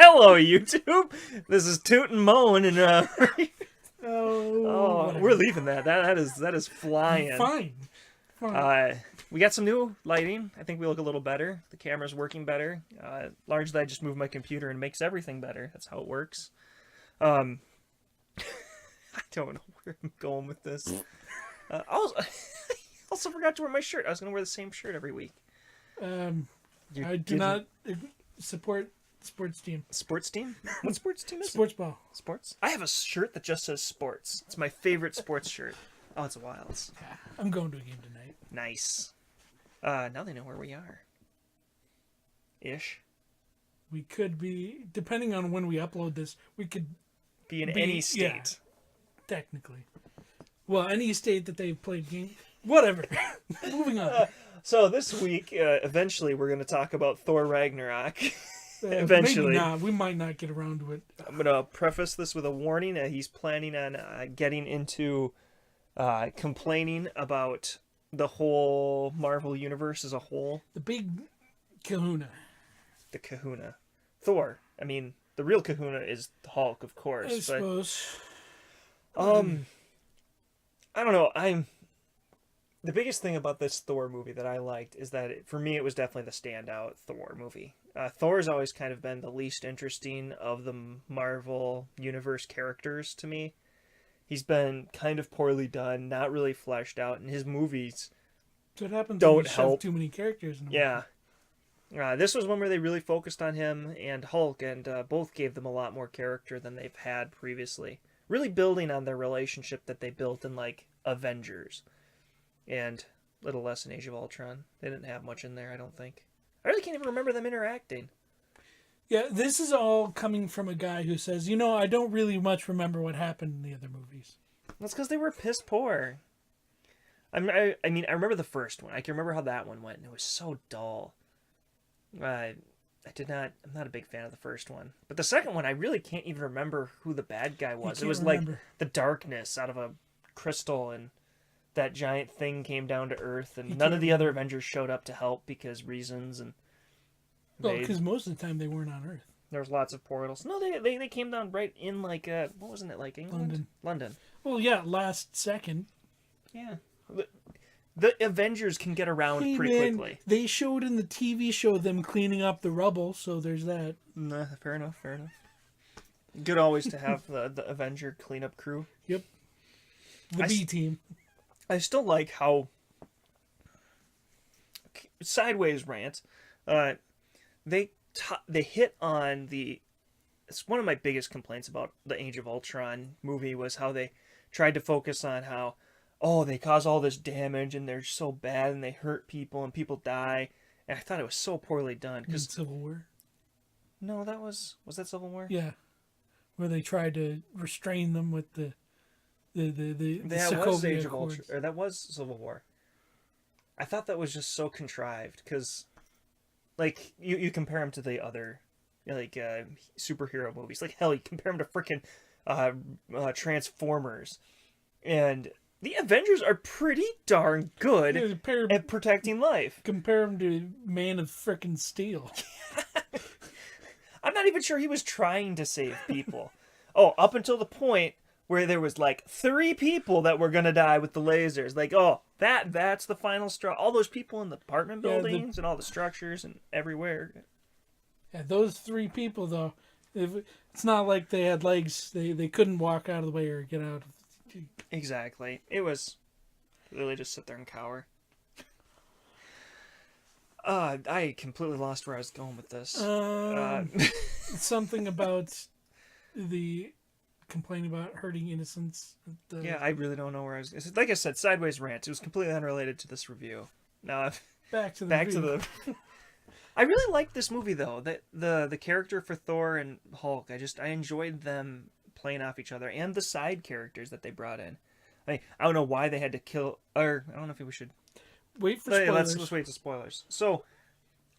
Hello, YouTube. This is Toot and Moan, and Oh, we're leaving that. That is flying. fine. We got some new lighting. I think we look a little better. The camera's working better. Largely, I just moved my computer and makes everything better. That's how it works. I don't know where I'm going with this. I also forgot to wear my shirt. I was going to wear the same shirt every week. I do not support sports team. Sports team? What sports team is Sports it? ball. Sports? I have a shirt that just says sports. It's my favorite sports shirt. Oh, it's Wilds. Yeah, I'm going to a game tonight. Nice. Now they know where we are. Ish. We could be, depending on when we upload this, we could be in any state. Yeah, technically. Well, any state that they've played game. Whatever. Moving on. So this week, eventually, we're going to talk about Thor Ragnarok. Eventually. Maybe not. We might not get around to it. I'm going to preface this with a warning. He's planning on getting into complaining about the whole Marvel universe as a whole. The big kahuna. The kahuna. Thor. I mean, the real kahuna is Hulk, of course. I suppose. I don't know. The biggest thing about this Thor movie that I liked is that, for me, it was definitely the standout Thor movie. Thor's always kind of been the least interesting of the Marvel Universe characters to me. He's been kind of poorly done, not really fleshed out, and his movies So it happens don't when you help. shove too many characters in the Yeah. This was one where they really focused on him and Hulk, and both gave them a lot more character than they've had previously. Really building on their relationship that they built in, like, Avengers. And a little less in Age of Ultron. They didn't have much in there, I don't think. I really can't even remember them interacting. Yeah, this is all coming from a guy who says, I don't really much remember what happened in the other movies. That's because they were piss poor. I mean, I remember the first one. I can remember how that one went, and it was so dull. I'm not a big fan of the first one. But the second one, I really can't even remember who the bad guy was. It was like the darkness out of a crystal, and that giant thing came down to Earth, and none of the other Avengers showed up to help because reasons. And because most of the time they weren't on Earth. There was lots of portals. No, they came down right in, like, what wasn't it, like, England? London. Well, yeah, last second. Yeah. The Avengers can get around pretty quickly. They showed in the TV show them cleaning up the rubble, so there's that. Nah, fair enough. Good always to have the Avenger cleanup crew. Yep. The B team. I still like how sideways rant. They hit on the. It's one of my biggest complaints about the Age of Ultron movie was how they tried to focus on how, they cause all this damage and they're so bad and they hurt people and people die. And I thought it was so poorly done. Because Civil War. No, was that Civil War? Yeah, where they tried to restrain them with the that was Age of Ultron, or that was Civil War. I thought that was just so contrived because, like, you compare them to the other, superhero movies. Like, hell, you compare them to freaking Transformers, and the Avengers are pretty darn good at protecting life. Compare them to Man of Frickin' Steel. I'm not even sure he was trying to save people. Up until the point where there was, like, 3 people that were gonna die with the lasers. Like, that's the final straw. All those people in the apartment buildings and all the structures and everywhere. Yeah, those 3 people, though, it's not like they had legs. They couldn't walk out of the way or get out. Exactly. It was really just sit there and cower. I completely lost where I was going with this. Something about the complaint about hurting innocents. Yeah, I really don't know where I was. Like I said, sideways rant. It was completely unrelated to this review. Now, back to the. I really liked this movie though. The character for Thor and Hulk. I enjoyed them playing off each other and the side characters that they brought in. I don't know why they had to kill. Or I don't know if we should wait for spoilers. Let's wait to spoilers. So,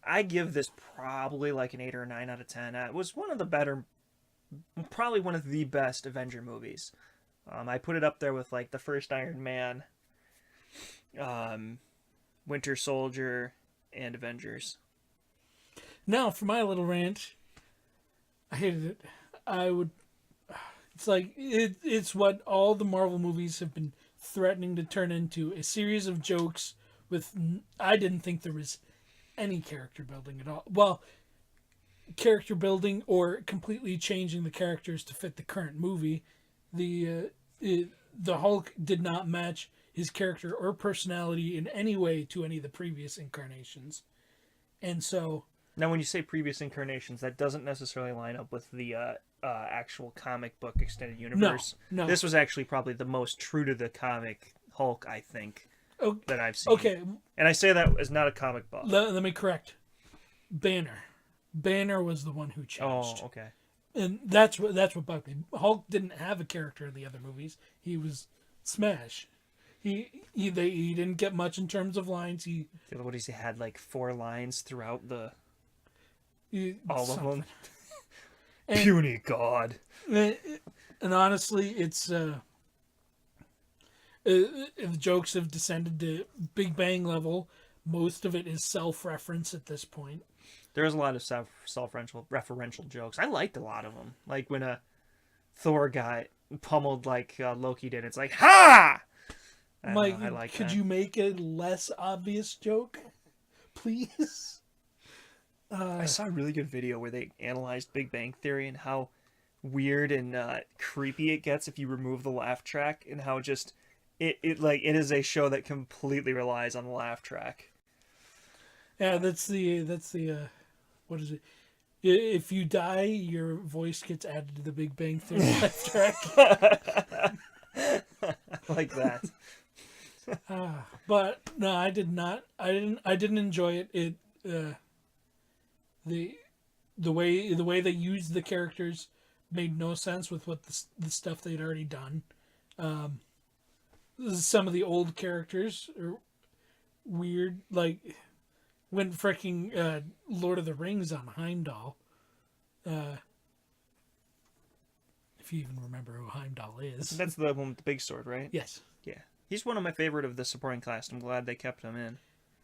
I give this probably like an 8 or a 9 out of 10. It was one of the better. Probably one of the best Avenger movies. I put it up there with, like, the first Iron Man, Winter Soldier, and Avengers. Now, for my little rant, I hated it. I would. It's like it's what all the Marvel movies have been threatening to turn into, a series of jokes with. I didn't think there was any character building at all. Well, character building or completely changing the characters to fit the current movie. The Hulk did not match his character or personality in any way to any of the previous incarnations, and so. Now, when you say previous incarnations, that doesn't necessarily line up with the actual comic book extended universe. No. This was actually probably the most true to the comic Hulk, I think, that I've seen. Okay. And I say that as not a comic buff. Let me correct. Banner. Banner was the one who changed. Oh, okay. And that's what bugged me. Hulk didn't have a character in the other movies. He was Smash. He didn't get much in terms of lines. What does he had, like 4 lines throughout all something. of them? Puny God. And honestly, it's the jokes have descended to Big Bang level. Most of it is self-reference at this point. There is a lot of self-referential jokes. I liked a lot of them. Like when a Thor got pummeled like Loki did. It's like, ha! I like could that. you make a less obvious joke, please? I saw a really good video where they analyzed Big Bang Theory and how weird and creepy it gets if you remove the laugh track, and how just it is a show that completely relies on the laugh track. Yeah, that's the what is it? If you die, your voice gets added to the Big Bang Theory laugh track. Like that. But no, I did not. I didn't enjoy it. The way they used the characters made no sense with what the stuff they'd already done. Some of the old characters are weird, like when freaking Lord of the Rings on Heimdall. If you even remember who Heimdall is. That's the one with the big sword, right? Yes. Yeah. He's one of my favorite of the supporting cast. I'm glad they kept him in.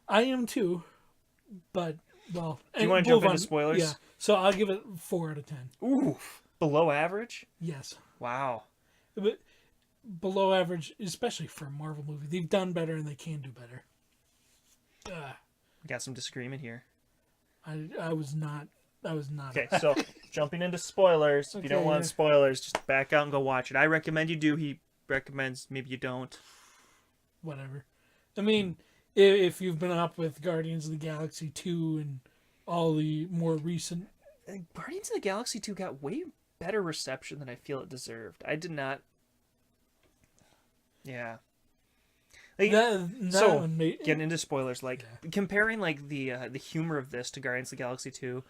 I am too, but well. Do you want to jump into spoilers? Yeah. So I'll give it 4 out of 10. Ooh, below average? Yes. Wow. But below average, especially for a Marvel movie. They've done better and they can do better. Got some disagreement here. I was not. Okay, so jumping into spoilers. If you don't want spoilers, just back out and go watch it. I recommend you do. He recommends maybe you don't. Whatever. I mean, if you've been up with Guardians of the Galaxy 2 and all the more recent... Guardians of the Galaxy 2 got way better reception than I feel it deserved. I did not... Yeah. Like, getting into spoilers, comparing like the humor of this to Guardians of the Galaxy 2,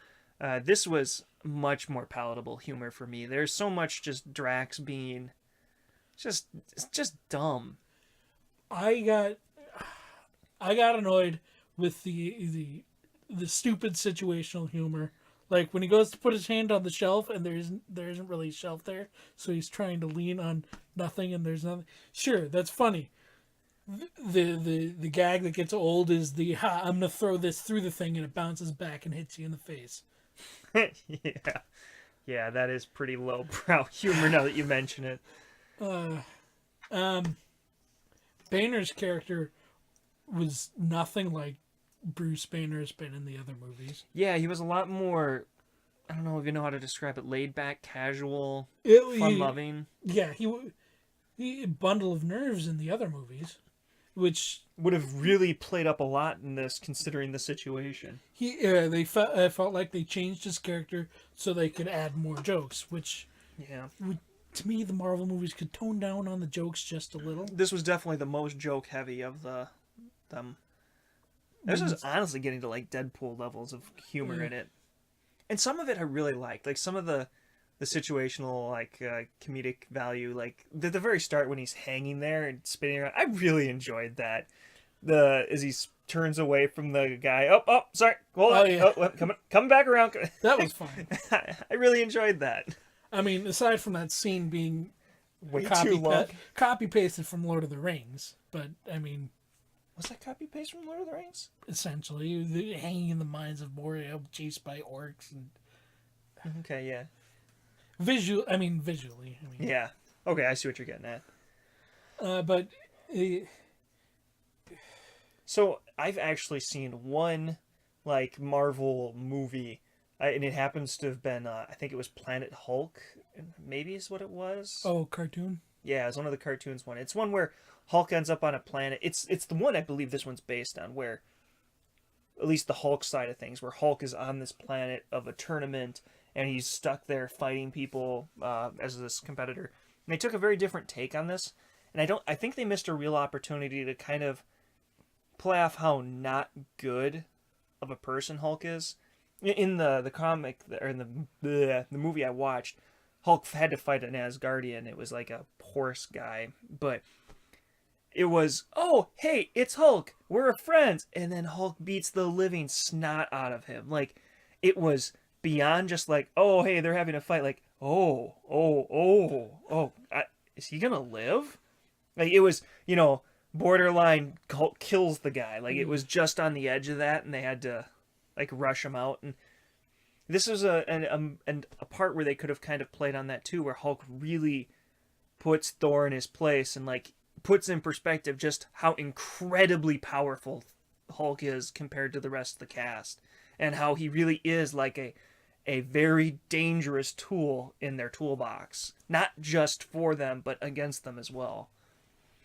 this was much more palatable humor for me. There's so much just Drax being just dumb. I got annoyed with the stupid situational humor. Like when he goes to put his hand on the shelf and there isn't really a shelf there, so he's trying to lean on nothing and there's nothing. Sure, that's funny. The gag that gets old is I'm gonna throw this through the thing and it bounces back and hits you in the face. Yeah, that is pretty lowbrow humor now that you mention it. Banner's character was nothing like Bruce Banner has been in the other movies. Yeah, he was a lot more, I don't know if you know how to describe it, laid back, casual, fun-loving. Yeah, he bundle of nerves in the other movies, which would have really played up a lot in this, considering the situation. I felt like they changed his character so they could add more jokes, which to me the Marvel movies could tone down on the jokes just a little. This was definitely the most joke heavy of them. This was honestly getting to like Deadpool levels of humor in it, and some of it I really liked, like some of the situational comedic value, like the very start when he's hanging there and spinning around. I really enjoyed that. As he turns away from the guy. Oh, sorry. Hold on. Yeah. Coming back around. That was fun. I really enjoyed that. I mean, aside from that scene being way too long, copy pasted from Lord of the Rings, but I mean. Was that copy paste from Lord of the Rings? Essentially, hanging in the mines of Moria, chased by orcs. And... Okay, yeah. visually. I mean, Yeah. Okay, I see what you're getting at. but So I've actually seen one like Marvel movie, and it happens to have been I think it was Planet Hulk, maybe is what it was. oh, cartoon. Yeah, it's one of the cartoons one. It's one where Hulk ends up on a planet. It's the one I believe this one's based on, where at least the Hulk side of things, where Hulk is on this planet of a tournament and he's stuck there fighting people as this competitor. And they took a very different take on this, and I think they missed a real opportunity to kind of play off how not good of a person Hulk is. In the comic or in the movie I watched, Hulk had to fight an Asgardian. It was like a horse guy, but it was, oh, hey, it's Hulk. We're friends. And then Hulk beats the living snot out of him. Like, it was beyond just like, oh, hey, they're having a fight. Like, is he going to live? Like, it was, borderline Hulk kills the guy. Like, it was just on the edge of that, and they had to, like, rush him out. And this is a part where they could have kind of played on that, too, where Hulk really puts Thor in his place and, like, puts in perspective just how incredibly powerful Hulk is compared to the rest of the cast, and how he really is like a very dangerous tool in their toolbox, not just for them but against them as well.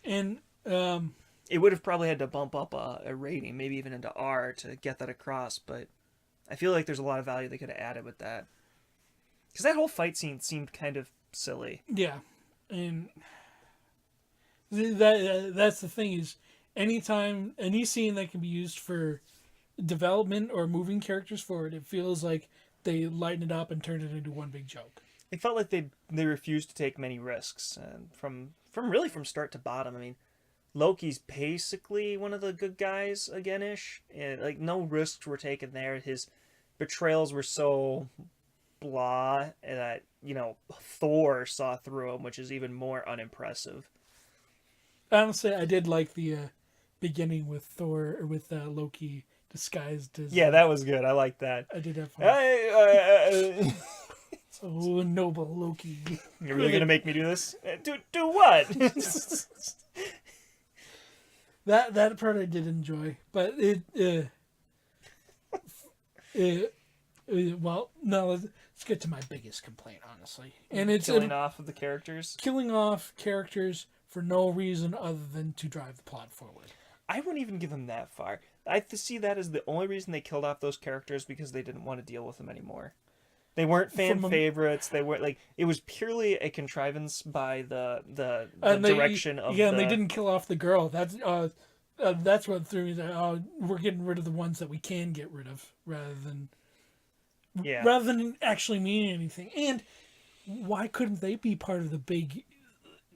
And It would have probably had to bump up a rating, maybe even into R, to get that across, but I feel like there's a lot of value they could have added with that, because that whole fight scene seemed kind of silly. yeah, and that's the thing is, anytime any scene that can be used for development or moving characters forward, it feels like they lighten it up and turn it into one big joke. It felt like they refused to take many risks, and from start to bottom. I mean, Loki's basically one of the good guys again-ish, and like no risks were taken there. His betrayals were so blah that Thor saw through him, which is even more unimpressive. Honestly, I did like the beginning with Thor or with Loki disguised as. Yeah, that was good. I like that. I did have fun. Oh, noble Loki! You're really gonna make me do this? Do what? that part I did enjoy, but well, no. Let's get to my biggest complaint, honestly, and it's killing off of the characters. Killing off characters for no reason other than to drive the plot forward. I wouldn't even give them that far. I see that as the only reason they killed off those characters, because they didn't want to deal with them anymore. They weren't fan favorites. They weren't like, it was purely a contrivance by the direction of. Yeah, and they didn't kill off the girl. That's what threw me. We're getting rid of the ones that we can get rid of, rather than actually meaning anything. And why couldn't they be part of the big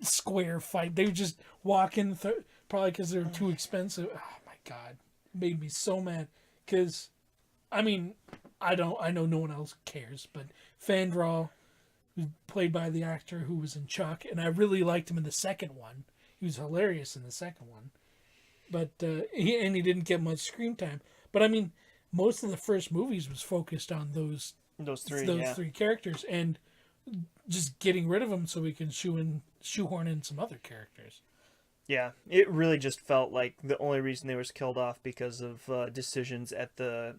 square fight? They would just walk in, probably because they were too expensive. Oh my god, it made me so mad. Because, I mean, I know no one else cares, but Fandral, who's played by the actor who was in Chuck, and I really liked him in the second one. He was hilarious in the second one, but he didn't get much screen time. But I mean, most of the first movies was focused on those three characters, and just getting rid of them so we can shoehorn in some other characters. Yeah, it really just felt like the only reason they was killed off because of decisions at the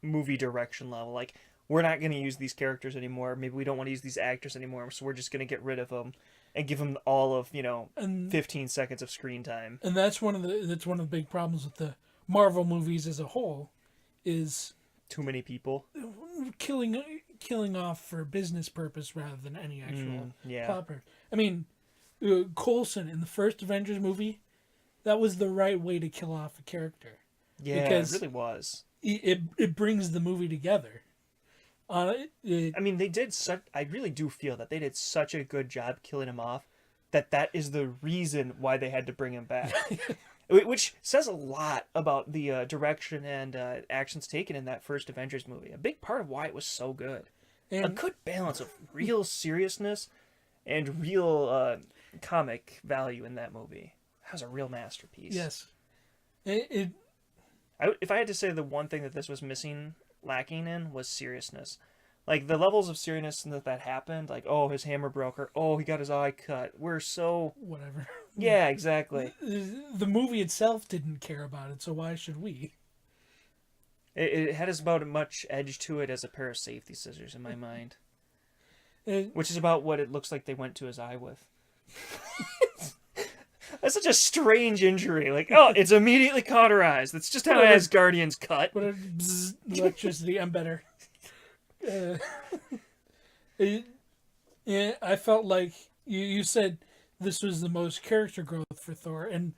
movie direction level. Like, we're not going to use these characters anymore. Maybe we don't want to use these actors anymore, so we're just going to get rid of them and give them all of 15 seconds of screen time. And that's one of the big problems with the Marvel movies as a whole, is too many people killing off for business purpose rather than any actual plot purpose. I mean, Coulson in the first Avengers movie, that was the right way to kill off a character. Yeah, because it really was. It brings the movie together. I mean, I really do feel that they did such a good job killing him off that is the reason why they had to bring him back. Which says a lot about the direction and actions taken in that first Avengers movie. A big part of why it was so good. And a good balance of real seriousness and real comic value in that movie. That was a real masterpiece. Yes. If I had to say the one thing that this was lacking in, was seriousness. Like the levels of seriousness that happened, like oh his hammer broke, or oh he got his eye cut. We're so Whatever. yeah, exactly. The movie itself didn't care about it, so why should we? It had as about as much edge to it as a pair of safety scissors in my mind, It, which is about what it looks like they went to his eye with. That's such a strange injury. Like, oh, it's immediately cauterized. That's just how Asgardians cut. but electricity, I'm better. Uh, it, yeah, I felt like you said this was the most character growth for Thor, and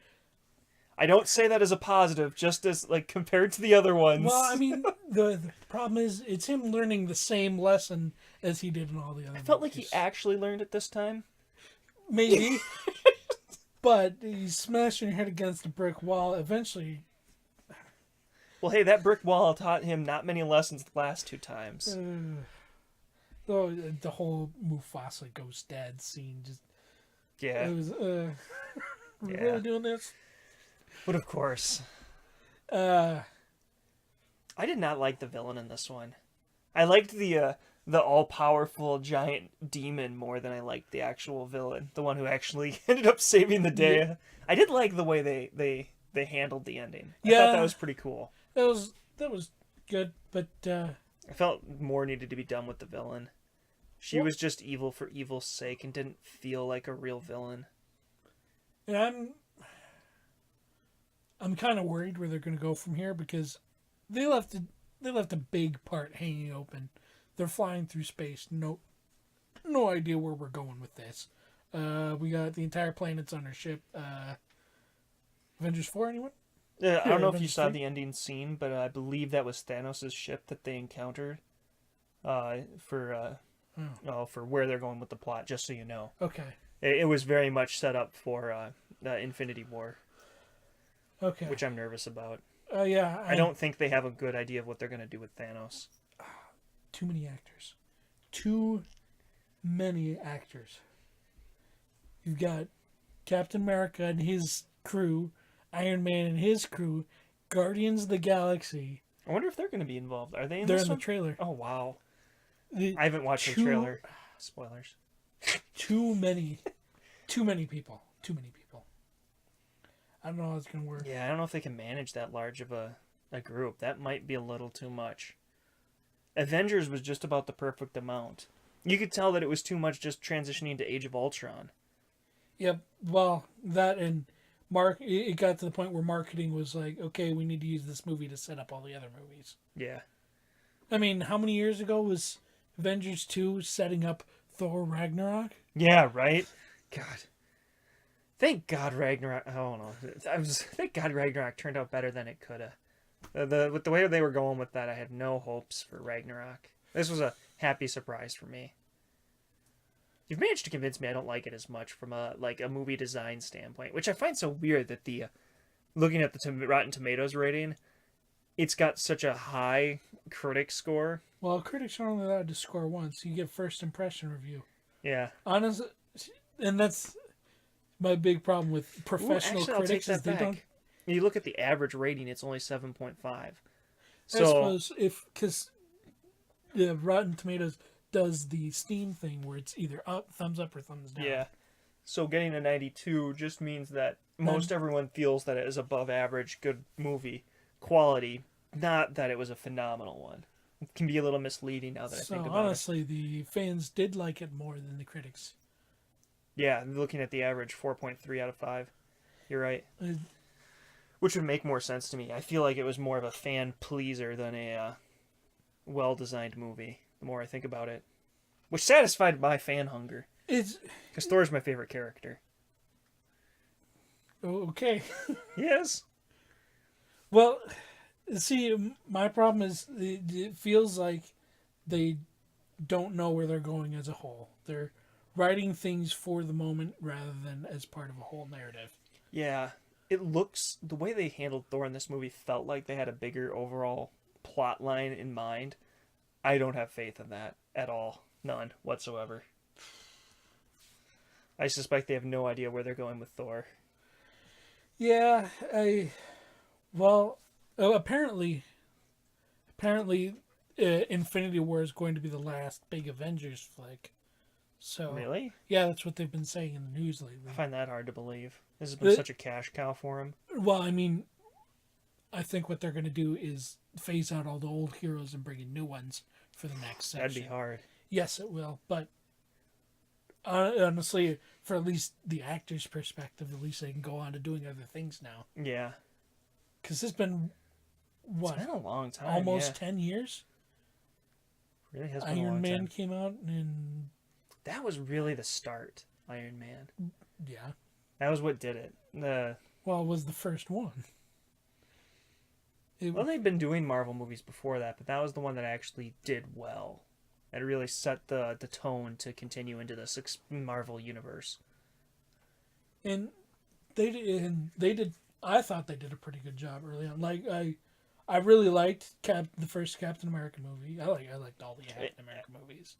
I don't say that as a positive, just as like compared to the other ones. well, I mean, the problem is it's him learning the same lesson as he did in all the other. I felt like he actually learned it this time. maybe, but you smash your head against a brick wall. Eventually, Well, hey, that brick wall taught him not many lessons the last two times. the whole Mufasa goes dead scene just Yeah, it was. We're Yeah. really doing this. but of course, Uh, I did not like the villain in this one. I liked the all-powerful giant demon more than I liked the actual villain, the one who actually ended up saving the day. Yeah. I did like the way they handled the ending. I Yeah. thought that was pretty cool. that was good, but I felt more needed to be done with the villain. She was just evil for evil's sake and didn't feel like a real villain. and I'm kind of worried where they're going to go from here because they left a big part hanging open. They're flying through space. No idea where we're going with this. We got the entire planets on our ship. Avengers 4, anyone? I don't know if you Avengers saw 3? the ending scene, but I believe that was Thanos' ship that they encountered. For where they're going with the plot. Just so you know, Okay. it was very much set up for Infinity War, Okay. which I'm nervous about. Yeah. I don't think they have a good idea of what they're gonna do with Thanos. Too many actors. Too many actors. You've got Captain America and his crew, Iron Man and his crew, Guardians of the Galaxy. I wonder if they're gonna be involved. Are they in They're this in one? the trailer. Oh wow! The- I haven't watched the Two- trailer. Spoilers. Too many people. Too many people. I don't know how it's gonna work. Yeah, I don't know if they can manage that large of a group. That might be a little too much. Avengers was just about the perfect amount. You could tell that it was too much just transitioning to Age of Ultron. Yep. Well, that and it got to the point where marketing was like, okay, we need to use this movie to set up all the other movies. Yeah. I mean, how many years ago was Avengers 2 setting up Thor Ragnarok? Yeah, right? God. Thank God Ragnarok... Oh, no. Thank God Ragnarok turned out better than it could have. With the way they were going with that, I had no hopes for Ragnarok. This was a happy surprise for me. You've managed to convince me I don't like it as much from a movie design standpoint, which I find so weird that looking at the Rotten Tomatoes rating, it's got such a high critic score. Well, critics are only allowed to score once. You get first impression review. Yeah. Honestly, and that's my big problem with professional Actually, I'll take critics that is they back. don't. You look at the average rating, it's only 7.5. I So suppose because the Rotten Tomatoes does the Steam thing where it's either thumbs up or thumbs down. yeah. So getting a 92 just means that most everyone feels that it is above average good movie quality, not that it was a phenomenal one. It can be a little misleading now that I So think about honestly, the fans did like it more than the critics. it. Yeah, looking at the average 4.3 out of 5. You're right. Uh, Which would make more sense to me. I feel like it was more of a fan pleaser than a well-designed movie, the more I think about it. Which satisfied my fan hunger. It's Because Thor's my favorite character. okay. Yes. Well, see, my problem is it feels like they don't know where they're going as a whole. They're writing things for the moment rather than as part of a whole narrative. Yeah. The way they handled Thor in this movie felt like they had a bigger overall plot line in mind. I don't have faith in that at all. None whatsoever. I suspect they have no idea where they're going with Thor. Yeah, well, apparently, Infinity War is going to be the last big Avengers flick. So Really? yeah, that's what they've been saying in the news lately. I find that hard to believe. This has been such a cash cow for him. Well, I mean, I think what they're going to do is phase out all the old heroes and bring in new ones for the next section. That'd be hard. Yes, it will. But honestly, for at least the actor's perspective, at least they can go on to doing other things now. Yeah. Because it's been, what? It's been a long time. Almost 10 years? Really has been a Iron long Man time. came out in... That was really the start, Iron Man. Yeah. That was what did it. Well, it was the first one. Well, they'd been doing Marvel movies before that, but that was the one that actually did well. It really set the tone to continue into the Marvel universe. And they did. I thought they did a pretty good job early on. Like I really liked the first Captain America movie. I liked all the Captain America movies.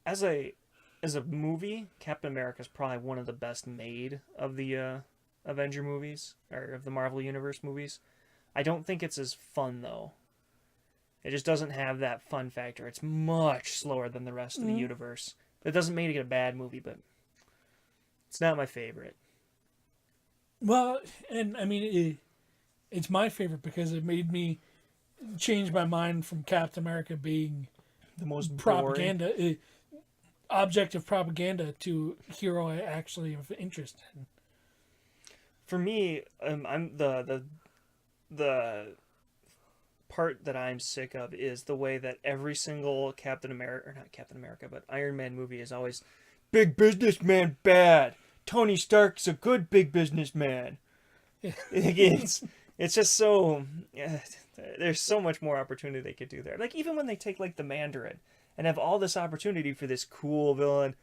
As a movie, Captain America is probably one of the best made of the Avenger movies or of the Marvel Universe movies. I don't think it's as fun though. It just doesn't have that fun factor. It's much slower than the rest of the universe. That doesn't make it a bad movie, but it's not my favorite. Well, and I mean, it's my favorite because it made me change my mind from Captain America being The most propaganda, objective propaganda, to hero I actually am interested in. For me, I'm the part that I'm sick of is the way that every single Captain America, or not Captain America, but Iron Man movie is always big businessman bad. Tony Stark's a good big businessman. It's just so there's so much more opportunity they could do there. Like even when they take like the Mandarin and have all this opportunity for this cool villain,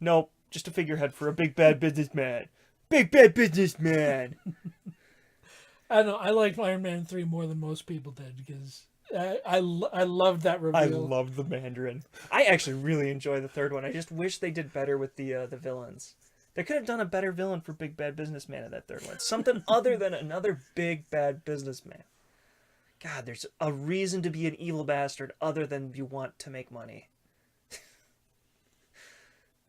nope, just a figurehead for a big bad businessman. Big bad businessman. I don't know. I liked Iron Man 3 more than most people did because I loved that reveal. I loved the Mandarin. I actually really enjoy the third one. I just wish they did better with the villains. They could have done a better villain for Big Bad Businessman in that third one. Something other than another big bad businessman. God, there's a reason to be an evil bastard other than you want to make money.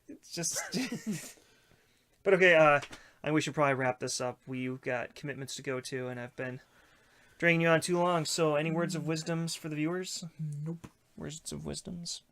It's just... But okay, I think we should probably wrap this up. We've got commitments to go to, and I've been dragging you on too long. So, any words of wisdoms for the viewers? Nope. Words of wisdoms?